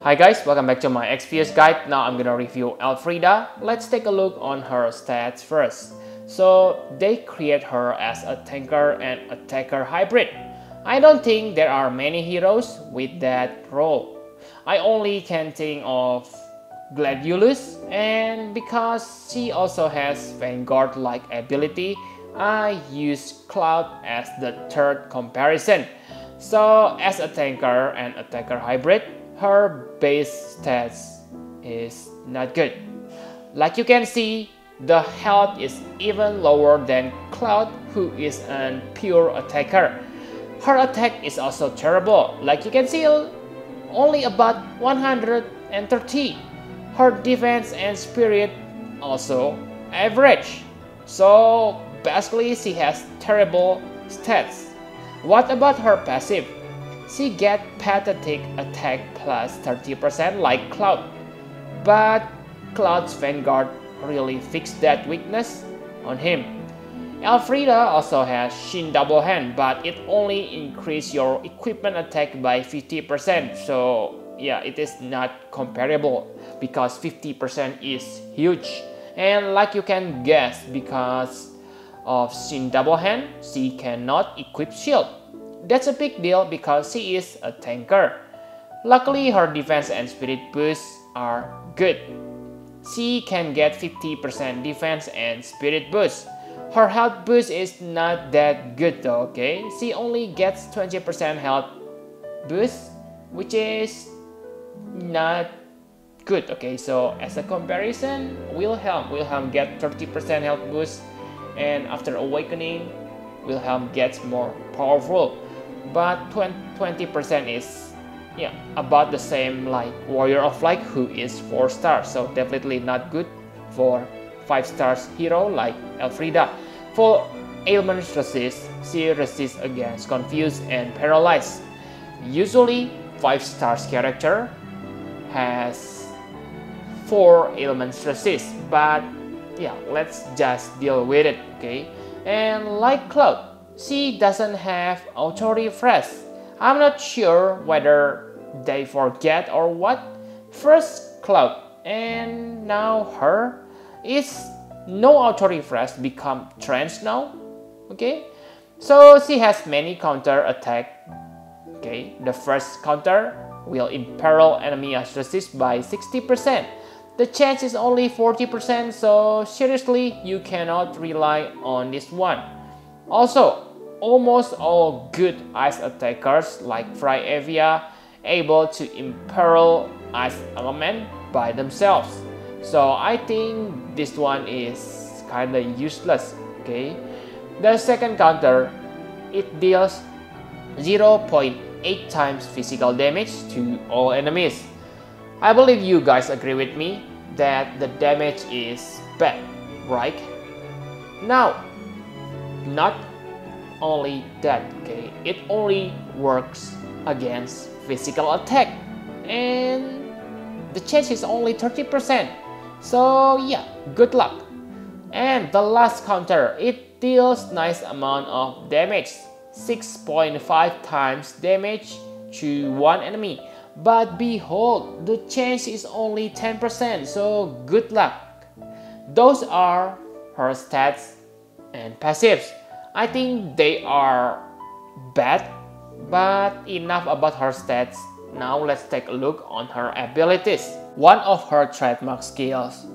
Hi guys, welcome back to my Exvius guide. Now I'm gonna review Elfreeda. Let's take a look on her stats first. So they create her as a tanker and attacker hybrid. I don't think there are many heroes with that role. I only can think of Gladiolus, and because she also has Vanguard-like ability, I use Cloud as the third comparison. So as a tanker and attacker hybrid, her base stats is not good. Like you can see, the health is even lower than Cloud, who is a pure attacker. Her attack is also terrible. Like you can see, only about 130. Her defense and spirit also average. So basically she has terrible stats. What about her passive? She get pathetic attack plus 30% like Cloud. But Cloud's Vanguard really fixed that weakness on him. Elfreeda also has Shin Double Hand, but it only increases your equipment attack by 50%. So yeah, it is not comparable because 50% is huge. And like you can guess, because of Shin Double Hand, she cannot equip shield. That's a big deal because she is a tanker. Luckily, her defense and spirit boosts are good. She can get 50% defense and spirit boost. Her health boost is not that good though, okay? She only gets 20% health boost, which is not good, okay? So as a comparison, Wilhelm get 30% health boost, and after awakening, Wilhelm gets more powerful. But 20% is about the same like Warrior of Light, who is 4 stars, so definitely not good for 5 stars hero like Elfreeda. For ailment resist, she resists against confused and paralyzed. Usually 5 stars character has 4 ailments resist, but yeah, let's just deal with it, okay? And like Cloud, she doesn't have auto refresh. I'm not sure whether they forget or what. First Cloud and now her is no auto refresh become trends now, okay? So she has many counter attack, okay? The first counter will imperil enemy as resist by 60%. The chance is only 40%, so seriously you cannot rely on this one. Also, almost all good ice attackers like Evia able to imperil ice element by themselves. So I think this one is kinda useless, okay? The second counter, it deals 0.8 times physical damage to all enemies. I believe you guys agree with me that the damage is bad, right? Now, not only that, okay, it only works against physical attack, and the chance is only 30%. So yeah, good luck. And the last counter, it deals nice amount of damage, 6.5 times damage to one enemy. But behold, the chance is only 10%, so good luck. Those are her stats and passives. I think they are bad, but enough about her stats. Now let's take a look on her abilities. One of her trademark skills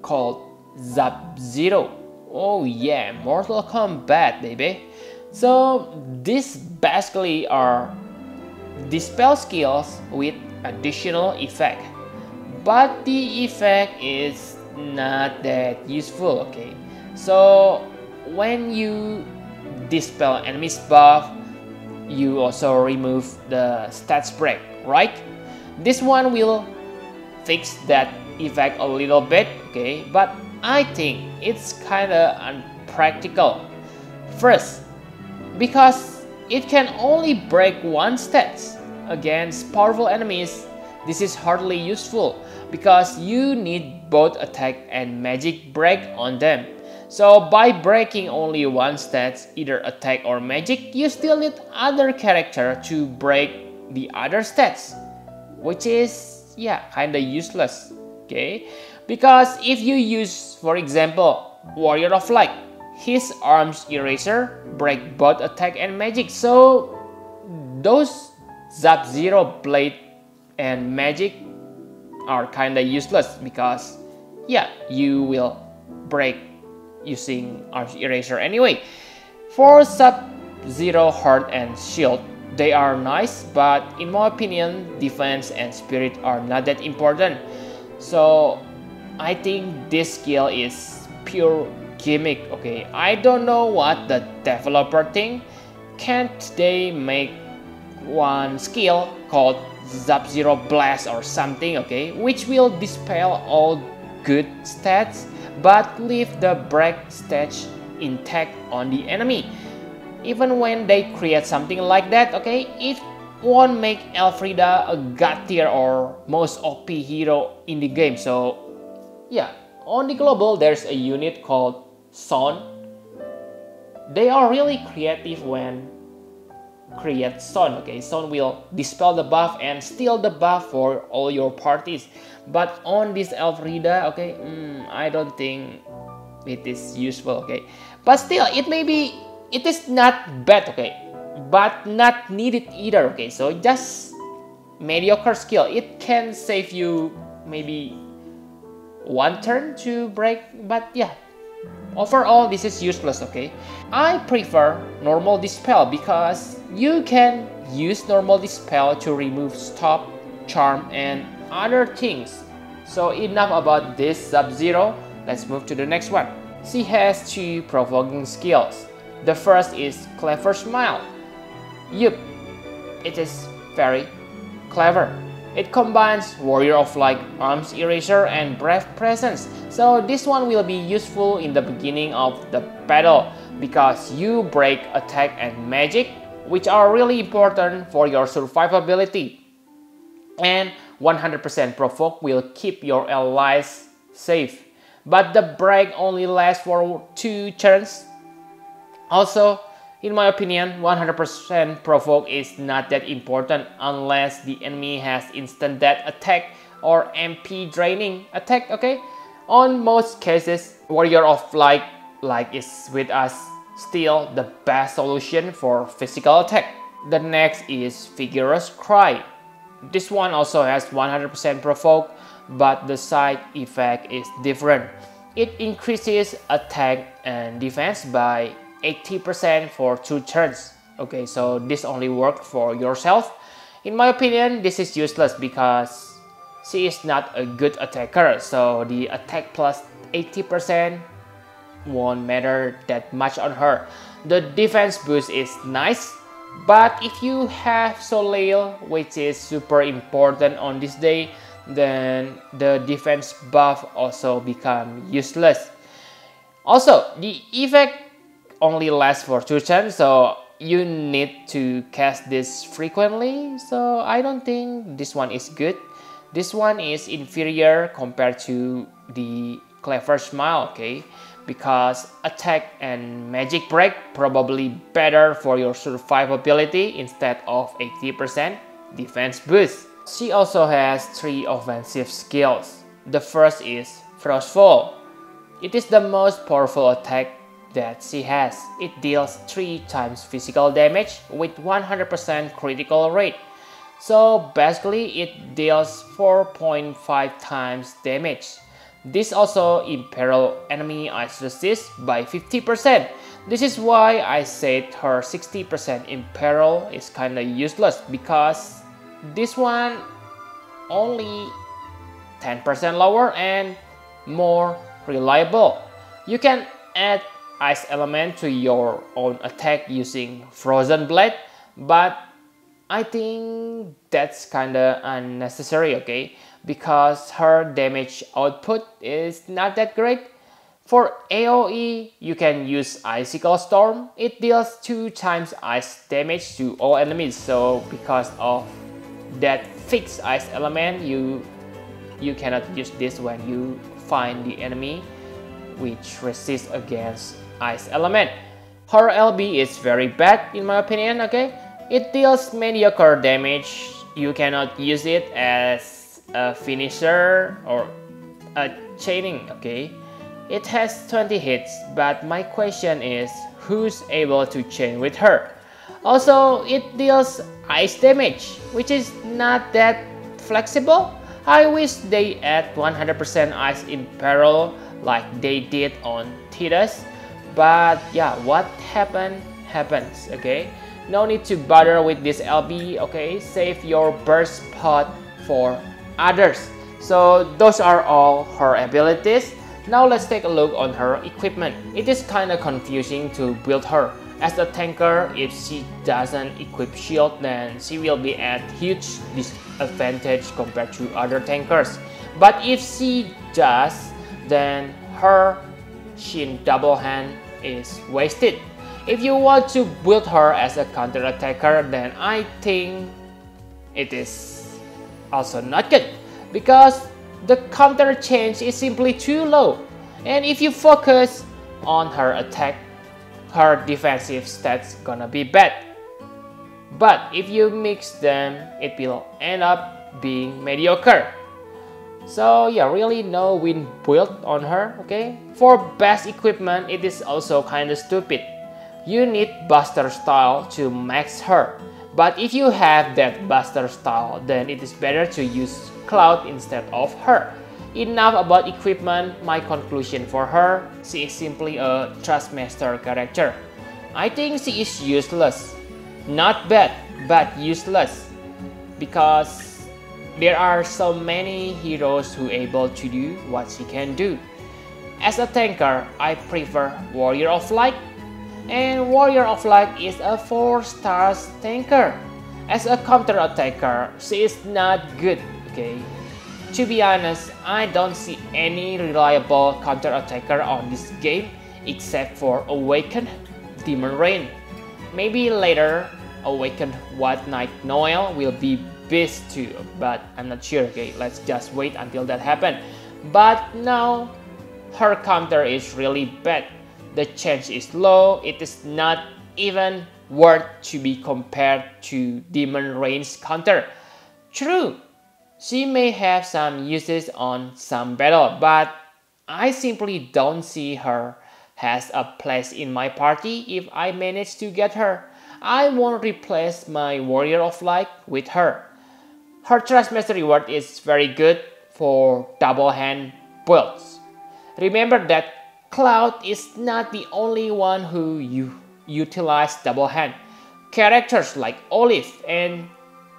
called Sub-Zero. Oh yeah, Mortal Kombat, baby. So these basically are dispel skills with additional effect, but the effect is not that useful, okay? So when you dispel enemies buff, you also remove the stats break, right? This one will fix that effect a little bit, okay? But I think it's kinda unpractical. First, because it can only break one stats against powerful enemies, this is hardly useful because you need both attack and magic break on them. So by breaking only one stat, either attack or magic, you still need other character to break the other stats, which is yeah, kinda useless, okay? Because if you use, for example, Warrior of Light, his arms eraser break both attack and magic, so those Sub-Zero blade and magic are kinda useless because yeah, you will break using arms eraser anyway. For Sub-Zero heart and shield, they are nice, but in my opinion, defense and spirit are not that important. So I think this skill is pure gimmick, okay? I don't know what the developer think. Can't they make one skill called Sub-Zero Blast or something, okay? Which will dispel all good stats but leave the break stage intact on the enemy. Even when they create something like that, okay, it won't make Elfreeda a god tier or most OP hero in the game. So yeah, on the global there's a unit called Son. They are really creative when create Son, okay? Son will dispel the buff and steal the buff for all your parties. But on this Elfreeda, okay, I don't think it is useful, okay? But still, it is not bad, okay? But not needed either, okay? So just mediocre skill. It can save you maybe one turn to break, but yeah, overall this is useless, okay? I prefer normal dispel because you can use normal dispel to remove stop, charm, and other things. So enough about this Sub-Zero, let's move to the next one. She has two provoking skills. The first is Clever Smile. Yup, it is very clever. It combines Warrior of Light, Arms Eraser, and Brave Presence. So this one will be useful in the beginning of the battle because you break attack and magic, which are really important for your survivability. And 100% provoke will keep your allies safe. But the break only lasts for 2 turns. Also, in my opinion, 100% provoke is not that important unless the enemy has instant death attack or MP draining attack, okay? On most cases, Warrior of Light is with us still the best solution for physical attack. The next is Vigorous Cry. This one also has 100% provoke, but the side effect is different. It increases attack and defense by 80% for 2 turns. Okay, so this only works for yourself. In my opinion, this is useless because she is not a good attacker, so the attack plus 80% won't matter that much on her. The defense boost is nice, but if you have Soleil, which is super important on this day, then the defense buff also become useless. Also, the effect only lasts for 2 turns, so you need to cast this frequently, so I don't think this one is good. This one is inferior compared to the Clever Smile, okay? Because attack and magic break probably better for your survivability instead of 80% defense boost. She also has 3 offensive skills. The first is Frostfall. It is the most powerful attack that she has. It deals 3 times physical damage with 100% critical rate. So basically it deals 4.5 times damage. This also imperil enemy ice resist by 50%. This is why I said her 60% imperil is kinda useless because this one only 10% lower and more reliable. You can add ice element to your own attack using Frozen Blade, but I think that's kinda unnecessary, okay? Because her damage output is not that great. For AoE, you can use Icicle Storm. It deals 2 times ice damage to all enemies, so because of that fixed ice element, you cannot use this when you find the enemy which resists against ice element. Her LB is very bad in my opinion, okay? It deals mediocre damage. You cannot use it as a finisher or a chaining, okay? It has 20 hits, but my question is, who's able to chain with her? Also, it deals ice damage, which is not that flexible. I wish they add 100% ice in peril like they did on Titus. But yeah, what happens, okay? No need to bother with this LB, okay? Save your burst pot for others. So those are all her abilities. Now let's take a look on her equipment. It is kinda confusing to build her. As a tanker, if she doesn't equip shield, then she will be at huge disadvantage compared to other tankers. But if she does, then her Shin double hand is wasted. If you want to build her as a counter attacker, then I think it is also not good, because the counter change is simply too low, and if you focus on her attack, her defensive stats gonna be bad. But if you mix them, it will end up being mediocre. So yeah, really no win build on her, okay? For best equipment, it is also kinda stupid. You need Buster style to max her. But if you have that Buster style, then it is better to use Cloud instead of her. Enough about equipment. My conclusion for her, she is simply a Trustmaster character. I think she is useless. Not bad, but useless. Because there are so many heroes who are able to do what she can do. As a tanker, I prefer Warrior of Light. And Warrior of Light is a 4-star tanker. As a counter attacker, she is not good, okay? To be honest, I don't see any reliable counter attacker on this game except for Awakened Demon Rain. Maybe later, Awakened White Knight Noel will be beast too, but I'm not sure, okay? Let's just wait until that happens. But now, her counter is really bad. The change is low, it is not even worth to be compared to Demon Rain's counter. True, she may have some uses on some battle, but I simply don't see her as a place in my party if I manage to get her. I won't replace my Warrior of Light with her. Her Trustmaster reward is very good for double hand builds. Remember that Cloud is not the only one who utilize double hand. Characters like Olive and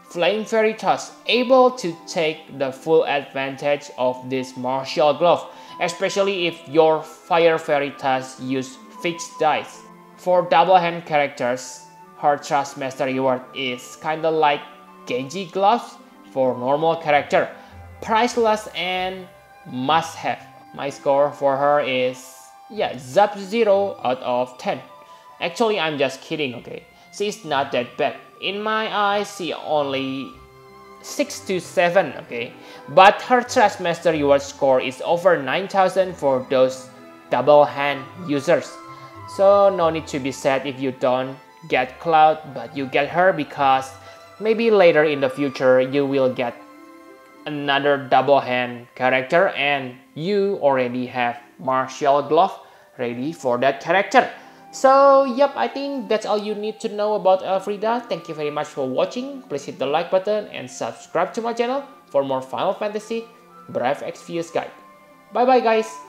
Flame Veritas able to take the full advantage of this martial glove, especially if your Fire Veritas use fixed dice. For double hand characters, her Trustmaster reward is kinda like Genji gloves for normal character, priceless and must have. My score for her is Zap 0 out of 10. Actually, I'm just kidding, okay? She's not that bad. In my eyes, she only 6 to 7, okay? But her Trustmaster reward score is over 9,000 for those double hand users. So no need to be sad if you don't get Cloud, but you get her because maybe later in the future you will get another double hand character and you already have martial glove ready for that character. So yep, I think that's all you need to know about Elfreeda. Thank you very much for watching. Please hit the like button and subscribe to my channel for more Final Fantasy Brave Exvius guide. Bye bye guys.